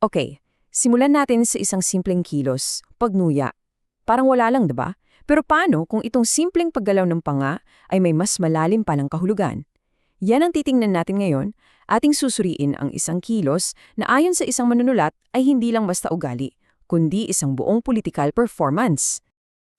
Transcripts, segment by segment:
Okay, simulan natin sa isang simpleng kilos, pagnuya. Parang wala lang, 'di ba? Pero paano kung itong simpleng paggalaw ng panga ay may mas malalim palang kahulugan? Yan ang titingnan natin ngayon. Ating susuriin ang isang kilos na ayon sa isang manunulat ay hindi lang basta ugali, kundi isang buong political performance.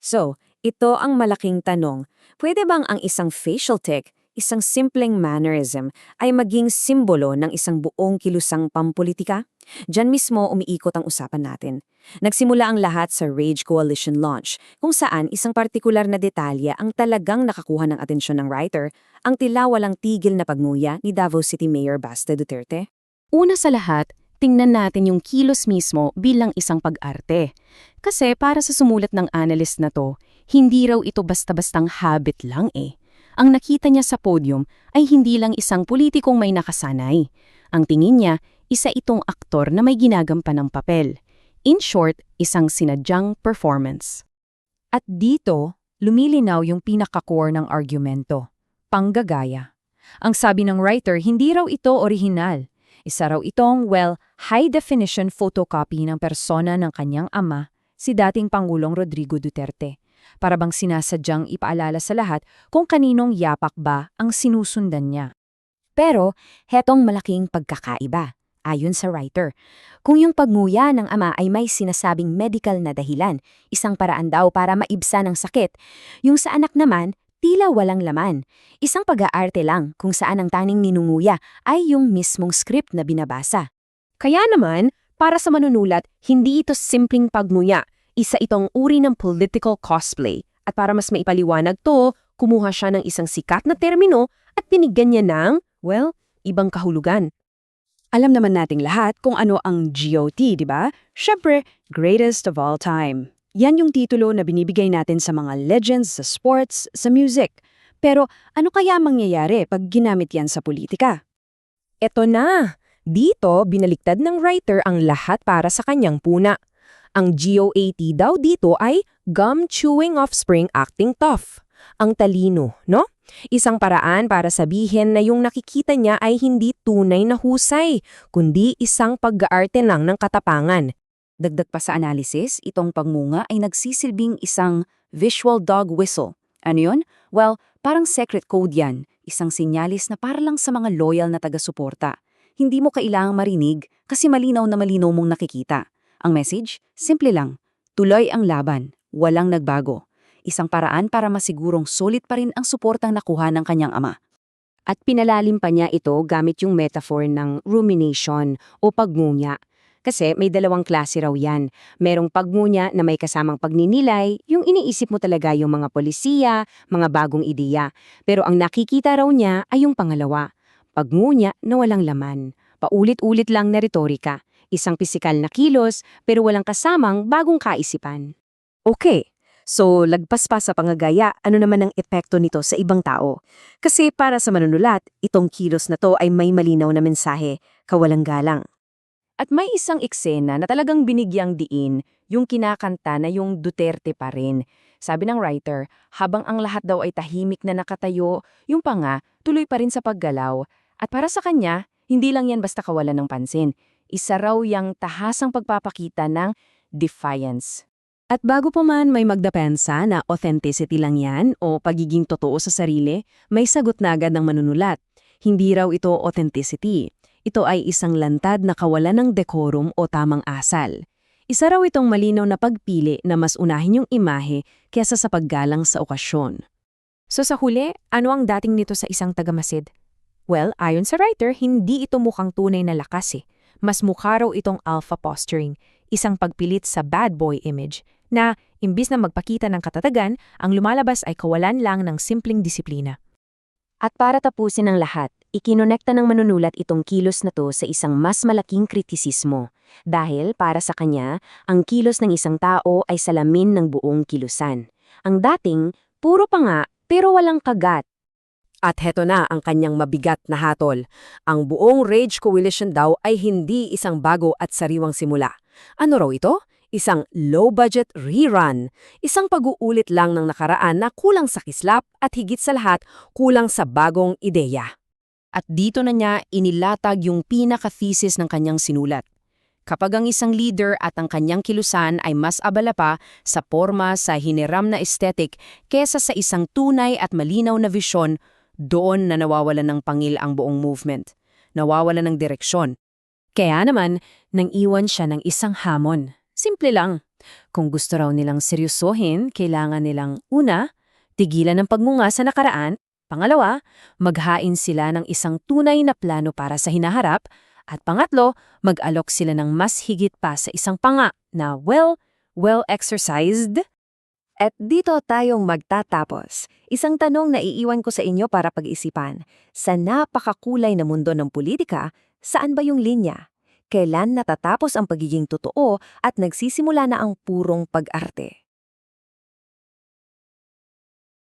So, ito ang malaking tanong. Pwede bang ang isang facial tic, isang simpleng mannerism, ay maging simbolo ng isang buong kilusang pampolitika? Diyan mismo umiikot ang usapan natin. Nagsimula ang lahat sa Rage Coalition launch, kung saan isang partikular na detalye ang talagang nakakuha ng atensyon ng writer, ang tila walang tigil na pagnguya ni Davao City Mayor Baste Duterte. Una sa lahat, tingnan natin yung kilos mismo bilang isang pag-arte. Kasi para sa sumulat ng analyst na to, hindi raw ito basta-bastang habit lang eh. Ang nakita niya sa podium ay hindi lang isang politikong may nakasanay. Ang tingin niya, isa itong aktor na may ginagampan ng papel. In short, isang sinadyang performance. At dito, lumilinaw yung pinaka-core ng argumento, panggagaya. Ang sabi ng writer, hindi raw ito orihinal. Isa raw itong, high-definition photocopy ng persona ng kanyang ama, si dating Pangulong Rodrigo Duterte. Para bang sinasadyang ipaalala sa lahat kung kaninong yapak ba ang sinusundan niya. Pero, hetong malaking pagkakaiba. Ayon sa writer, kung yung pagnguya ng ama ay may sinasabing medical na dahilan, isang paraan daw para maibsan ang sakit, yung sa anak naman, tila walang laman. Isang pag-aarte lang kung saan ang tanging ninunguya ay yung mismong script na binabasa. Kaya naman, para sa manunulat, hindi ito simpleng pagnguya. Isa itong uri ng political cosplay. At para mas maipaliwanag to, kumuha siya ng isang sikat na termino at binigyan niya ng, ibang kahulugan. Alam naman nating lahat kung ano ang GOT, di ba? Syempre, greatest of all time. Yan yung titulo na binibigay natin sa mga legends, sa sports, sa music. Pero ano kaya mangyayari pag ginamit yan sa politika? Eto na! Dito, binaliktad ng writer ang lahat para sa kanyang puna. Ang GOAT daw dito ay gum-chewing offspring acting tough. Ang talino, no? Isang paraan para sabihin na yung nakikita niya ay hindi tunay na husay, kundi isang pag-aarte lang ng katapangan. Dagdag pa sa analysis, itong pagmunga ay nagsisilbing isang visual dog whistle. Ano yun? Parang secret code yan. Isang sinyalis na para lang sa mga loyal na taga-suporta. Hindi mo kailangang marinig kasi malinaw na malinaw mong nakikita. Ang message? Simple lang. Tuloy ang laban. Walang nagbago. Isang paraan para masigurong sulit pa rin ang suportang nakuha ng kanyang ama. At pinalalim pa niya ito gamit yung metaphor ng rumination o pagngunya. Kasi may dalawang klase raw yan. Merong pagngunya na may kasamang pagninilay, yung iniisip mo talaga yung mga polisiya, mga bagong ideya. Pero ang nakikita raw niya ay yung pangalawa. Pagngunya na walang laman. Paulit-ulit lang na retorika. Isang pisikal na kilos pero walang kasamang bagong kaisipan. Okay. So, lagpas pa sa pangagaya, ano naman ang epekto nito sa ibang tao? Kasi para sa manunulat, itong kilos na to ay may malinaw na mensahe, kawalang galang. At may isang eksena na talagang binigyang diin, yung kinakanta na yung Duterte pa rin. Sabi ng writer, habang ang lahat daw ay tahimik na nakatayo, yung panga tuloy pa rin sa paggalaw. At para sa kanya, hindi lang yan basta kawalan ng pansin. Isa raw yung tahasang pagpapakita ng defiance. At bago pa man may magdepensa na authenticity lang yan o pagiging totoo sa sarili, may sagot na agad ng manunulat. Hindi raw ito authenticity. Ito ay isang lantad na kawalan ng decorum o tamang asal. Isa raw itong malinaw na pagpili na mas unahin yung imahe kaysa sa paggalang sa okasyon. So sa huli, ano ang dating nito sa isang tagamasid? Ayon sa writer, hindi ito mukhang tunay na lakas eh. Mas mukha raw itong alpha posturing, isang pagpilit sa bad boy image, na imbis na magpakita ng katatagan, ang lumalabas ay kawalan lang ng simpleng disiplina. At para tapusin ang lahat, ikinonekta ng manunulat itong kilos na to sa isang mas malaking kritisismo. Dahil para sa kanya, ang kilos ng isang tao ay salamin ng buong kilusan. Ang dating, puro panga pero walang kagat. At heto na ang kanyang mabigat na hatol. Ang buong Rage Coalition daw ay hindi isang bago at sariwang simula. Ano raw ito? Isang low-budget rerun. Isang pag-uulit lang ng nakaraan na kulang sa kislap at higit sa lahat, kulang sa bagong ideya. At dito na niya inilatag yung pinaka-thesis ng kanyang sinulat. Kapag ang isang leader at ang kanyang kilusan ay mas abala pa sa porma sa hiniram na aesthetic kesa sa isang tunay at malinaw na visyon, doon na nawawalan ng pangil ang buong movement. Nawawalan ng direksyon. Kaya naman, nang iwan siya ng isang hamon. Simple lang. Kung gusto raw nilang seryosohin, kailangan nilang una, tigilan ng pagmunga sa nakaraan, pangalawa, maghain sila ng isang tunay na plano para sa hinaharap, at pangatlo, mag-alok sila ng mas higit pa sa isang panga na well-exercised. At dito tayong magtatapos. Isang tanong na iiwan ko sa inyo para pag-isipan. Sa napakakulay na mundo ng politika, saan ba yung linya? Kailan natatapos ang pagiging totoo at nagsisimula na ang purong pag-arte?